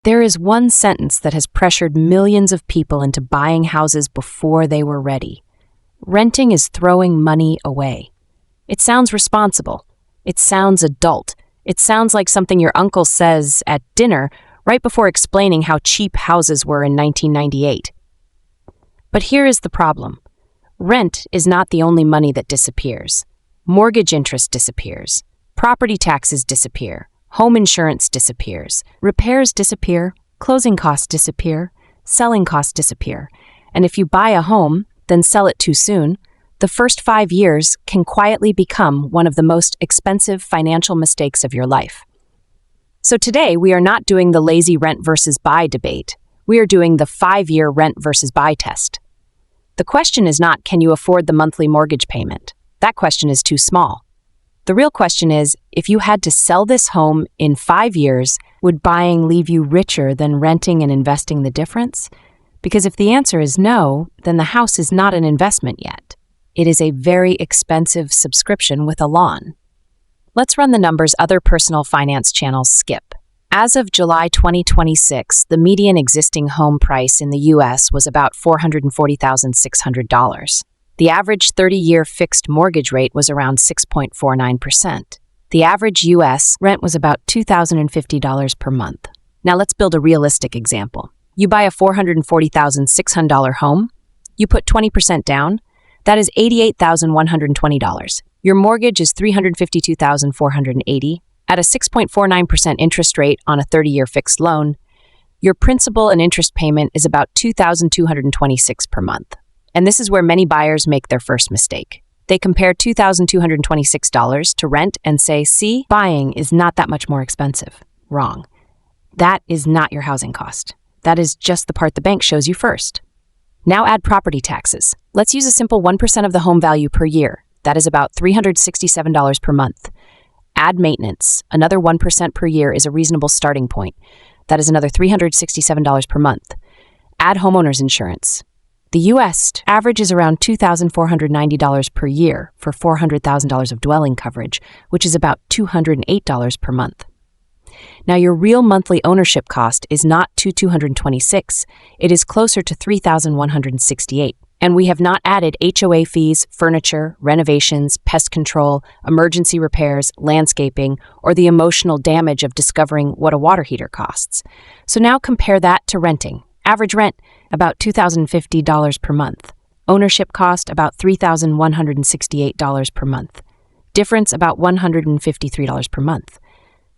There is one sentence that has pressured millions of people into buying houses before they were ready. Renting is throwing money away. It sounds responsible. It sounds adult. It sounds like something your uncle says at dinner right before explaining how cheap houses were in 1998. But here is the problem. Rent is not the only money that disappears. Mortgage interest disappears. Property taxes disappear. Home insurance disappears. Repairs disappear. Closing costs disappear. Selling costs disappear. And if you buy a home, then sell it too soon, the first 5 years can quietly become one of the most expensive financial mistakes of your life. So today, we are not doing the lazy rent versus buy debate. We are doing the 5-year rent versus buy test. The question is not, can you afford the monthly mortgage payment? That question is too small. The real question is, if you had to sell this home in 5 years, would buying leave you richer than renting and investing the difference? Because if the answer is no, then the house is not an investment yet. It is a very expensive subscription with a lawn. Let's run the numbers other personal finance channels skip. As of July 2026, the median existing home price in the U.S. was about $440,600. The average 30-year fixed mortgage rate was around 6.49%. The average U.S. rent was about $2,050 per month. Now let's build a realistic example. You buy a $440,600 home. You put 20% down. That is $88,120. Your mortgage is $352,480. At a 6.49% interest rate on a 30-year fixed loan, your principal and interest payment is about $2,226 per month. And this is where many buyers make their first mistake. They compare $2,226 to rent and say, see, buying is not that much more expensive. Wrong. That is not your housing cost. That is just the part the bank shows you first. Now add property taxes. Let's use a simple 1% of the home value per year. That is about $367 per month. Add maintenance. Another 1% per year is a reasonable starting point. That is another $367 per month. Add homeowners insurance. The U.S. average is around $2,490 per year for $400,000 of dwelling coverage, which is about $208 per month. Now, your real monthly ownership cost is not $2,226. It is closer to $3,168. And we have not added HOA fees, furniture, renovations, pest control, emergency repairs, landscaping, or the emotional damage of discovering what a water heater costs. So now compare that to renting. Average rent, about $2,050 per month. Ownership cost, about $3,168 per month. Difference, about $153 per month.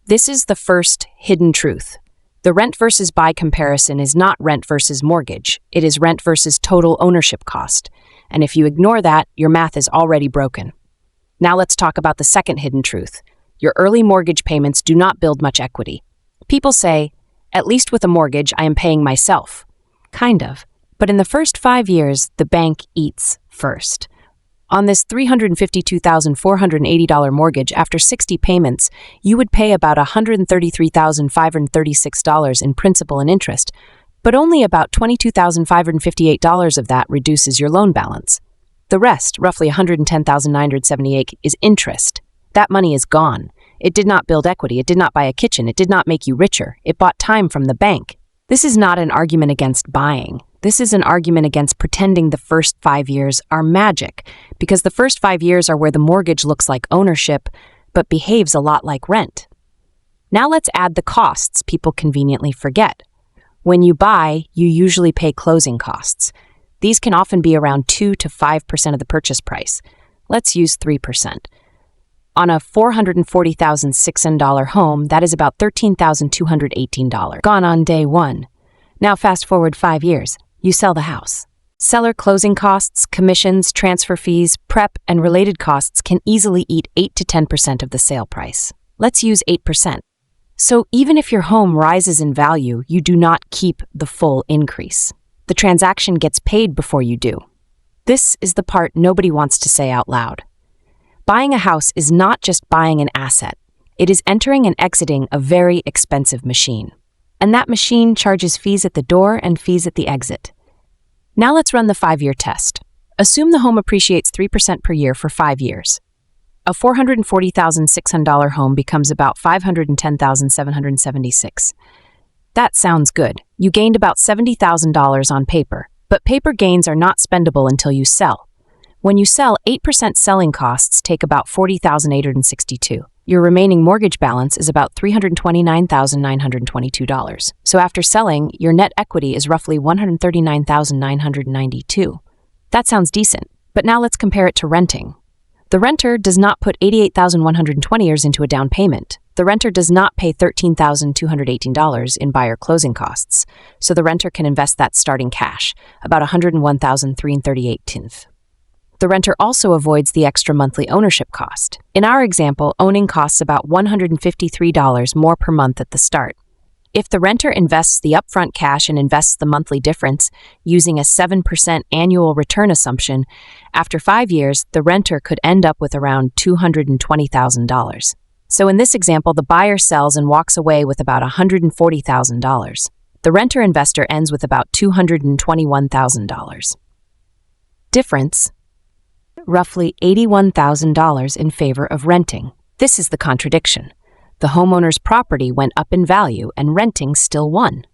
This is the first hidden truth. The rent versus buy comparison is not rent versus mortgage. It is rent versus total ownership cost. And if you ignore that, your math is already broken. Now let's talk about the second hidden truth. Your early mortgage payments do not build much equity. People say, at least with a mortgage, I am paying myself. Kind of. But in the first 5 years, the bank eats first. On this $352,480 mortgage, after 60 payments, you would pay about $133,536 in principal and interest, but only about $22,558 of that reduces your loan balance. The rest, roughly $110,978, is interest. That money is gone. It did not build equity. It did not buy a kitchen. It did not make you richer. It bought time from the bank. This is not an argument against buying. This is an argument against pretending the first 5 years are magic, because the first 5 years are where the mortgage looks like ownership, but behaves a lot like rent. Now let's add the costs people conveniently forget. When you buy, you usually pay closing costs. These can often be around 2 to 5% of the purchase price. Let's use 3%. On a $440,600 home, that is about $13,218. Gone on day one. Now fast forward 5 years. You sell the house. Seller closing costs, commissions, transfer fees, prep, and related costs can easily eat 8 to 10% of the sale price. Let's use 8%. So even if your home rises in value, you do not keep the full increase. The transaction gets paid before you do. This is the part nobody wants to say out loud. Buying a house is not just buying an asset. It is entering and exiting a very expensive machine. And that machine charges fees at the door and fees at the exit. Now let's run the 5-year test. Assume the home appreciates 3% per year for 5 years. A $440,600 home becomes about $510,776. That sounds good. You gained about $70,000 on paper, but paper gains are not spendable until you sell. When you sell, 8% selling costs take about $40,862. Your remaining mortgage balance is about $329,922. So after selling, your net equity is roughly $139,992. That sounds decent, but now let's compare it to renting. The renter does not put $88,120 into a down payment. The renter does not pay $13,218 in buyer closing costs, so the renter can invest that starting cash, about $101,338. The renter also avoids the extra monthly ownership cost. In our example, owning costs about $153 more per month at the start. If the renter invests the upfront cash and invests the monthly difference using a 7% annual return assumption, after 5 years, the renter could end up with around $220,000. So in this example, the buyer sells and walks away with about $140,000. The renter investor ends with about $221,000. Difference: roughly $81,000 in favor of renting. This is the contradiction. The homeowner's property went up in value and renting still won.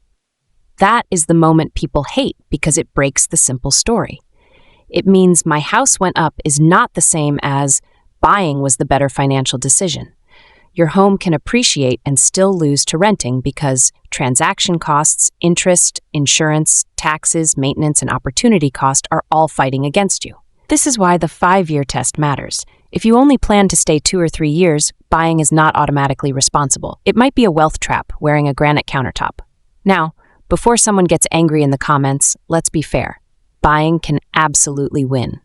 That is the moment people hate because it breaks the simple story. It means my house went up is not the same as buying was the better financial decision. Your home can appreciate and still lose to renting because transaction costs, interest, insurance, taxes, maintenance, and opportunity cost are all fighting against you. This is why the 5-year test matters. If you only plan to stay 2 or 3 years, buying is not automatically responsible. It might be a wealth trap wearing a granite countertop. Now, before someone gets angry in the comments, let's be fair. Buying can absolutely win.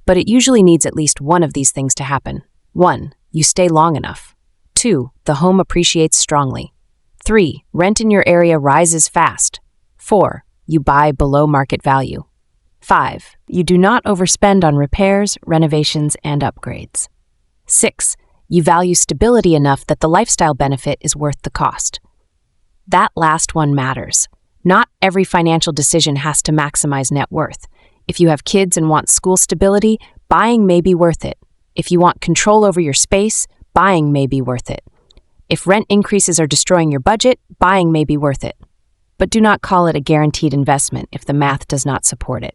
But it usually needs at least one of these things to happen. 1, you stay long enough. 2, the home appreciates strongly. 3, rent in your area rises fast. 4, you buy below market value. 5, you do not overspend on repairs, renovations, and upgrades. 6, you value stability enough that the lifestyle benefit is worth the cost. That last one matters. Not every financial decision has to maximize net worth. If you have kids and want school stability, buying may be worth it. If you want control over your space, buying may be worth it. If rent increases are destroying your budget, buying may be worth it. But do not call it a guaranteed investment if the math does not support it.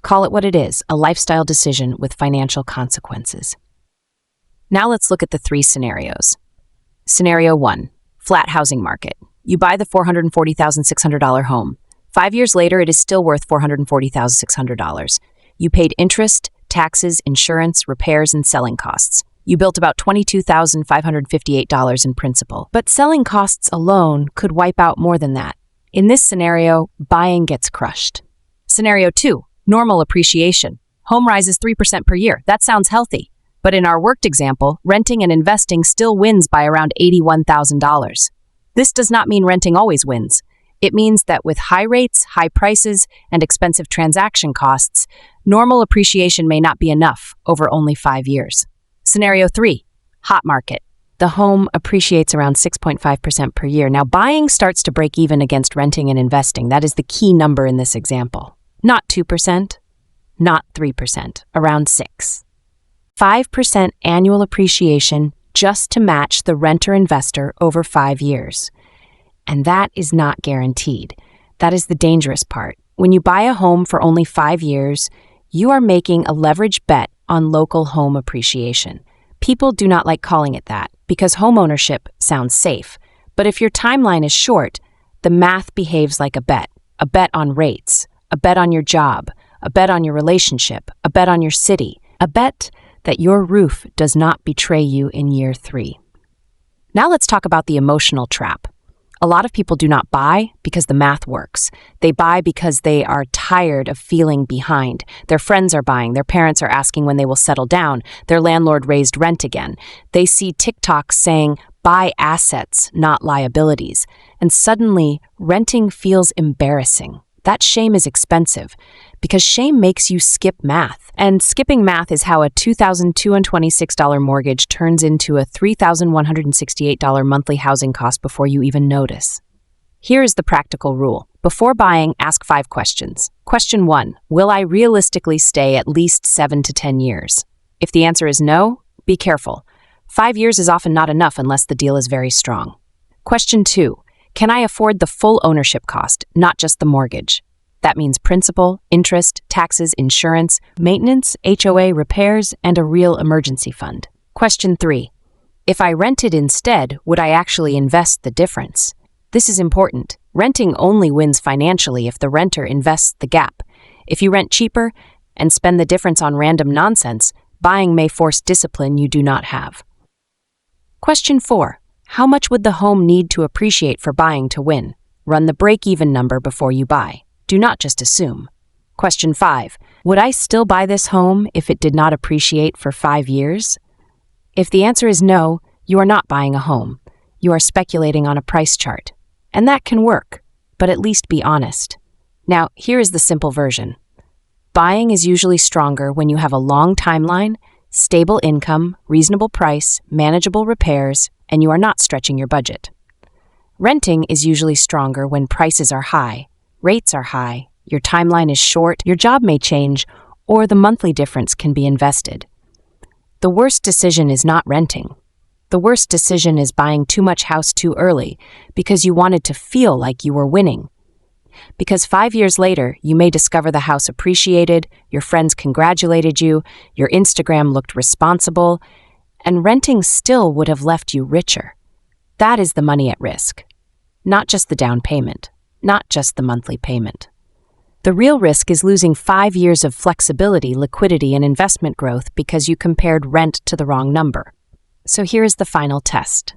Call it what it is, a lifestyle decision with financial consequences. Now let's look at the 3 scenarios. Scenario 1, flat housing market. You buy the $440,600 home. 5 years later, it is still worth $440,600. You paid interest, taxes, insurance, repairs, and selling costs. You built about $22,558 in principal. But selling costs alone could wipe out more than that. In this scenario, buying gets crushed. Scenario 2, normal appreciation. Home rises 3% per year. That sounds healthy. But in our worked example, renting and investing still wins by around $81,000. This does not mean renting always wins. It means that with high rates, high prices, and expensive transaction costs, normal appreciation may not be enough over only 5 years. Scenario 3, hot market. The home appreciates around 6.5% per year. Now, buying starts to break even against renting and investing. That is the key number in this example. Not 2%, not 3%, around 6%. 5% annual appreciation just to match the renter-investor over 5 years. And that is not guaranteed. That is the dangerous part. When you buy a home for only 5 years, you are making a leveraged bet on local home appreciation. People do not like calling it that because homeownership sounds safe. But if your timeline is short, the math behaves like a bet on rates, a bet on your job, a bet on your relationship, a bet on your city, a bet that your roof does not betray you in year 3. Now let's talk about the emotional trap. A lot of people do not buy because the math works. They buy because they are tired of feeling behind. Their friends are buying. Their parents are asking when they will settle down. Their landlord raised rent again. They see TikToks saying, buy assets, not liabilities. And suddenly, renting feels embarrassing. That shame is expensive because shame makes you skip math. And skipping math is how a $2,226 mortgage turns into a $3,168 monthly housing cost before you even notice. Here is the practical rule. Before buying, ask 5 questions. Question 1, will I realistically stay at least 7 to 10 years? If the answer is no, be careful. 5 years is often not enough unless the deal is very strong. Question 2, Can I afford the full ownership cost, not just the mortgage? That means principal, interest, taxes, insurance, maintenance, HOA, repairs, and a real emergency fund. Question 3. If I rented instead, would I actually invest the difference? This is important. Renting only wins financially if the renter invests the gap. If you rent cheaper and spend the difference on random nonsense, buying may force discipline you do not have. Question 4. How much would the home need to appreciate for buying to win? Run the break-even number before you buy. Do not just assume. Question 5. Would I still buy this home if it did not appreciate for 5 years? If the answer is no, you are not buying a home. You are speculating on a price chart. And that can work, but at least be honest. Now, here is the simple version. Buying is usually stronger when you have a long timeline, stable income, reasonable price, manageable repairs, and you are not stretching your budget. Renting is usually stronger when prices are high, rates are high, your timeline is short, your job may change, or the monthly difference can be invested. The worst decision is not renting. The worst decision is buying too much house too early because you wanted to feel like you were winning. Because 5 years later, you may discover the house appreciated, your friends congratulated you, your Instagram looked responsible, and renting still would have left you richer. That is the money at risk. Not just the down payment, not just the monthly payment. The real risk is losing 5 years of flexibility, liquidity, and investment growth because you compared rent to the wrong number. So here is the final test.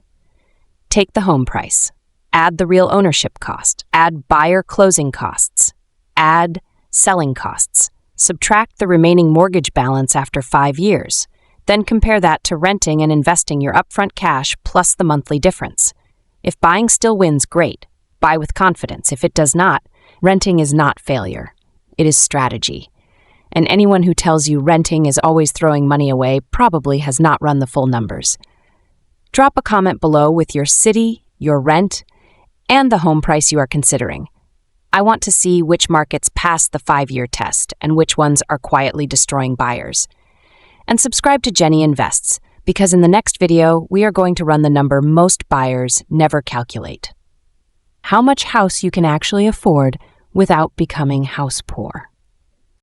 Take the home price. Add the real ownership cost. Add buyer closing costs. Add selling costs. Subtract the remaining mortgage balance after 5 years. Then compare that to renting and investing your upfront cash plus the monthly difference. If buying still wins, great. Buy with confidence. If it does not, renting is not failure. It is strategy. And anyone who tells you renting is always throwing money away probably has not run the full numbers. Drop a comment below with your city, your rent, and the home price you are considering. I want to see which markets pass the 5-year test and which ones are quietly destroying buyers. And subscribe to Jenny Invests, because in the next video, we are going to run the number most buyers never calculate. How much house you can actually afford without becoming house poor.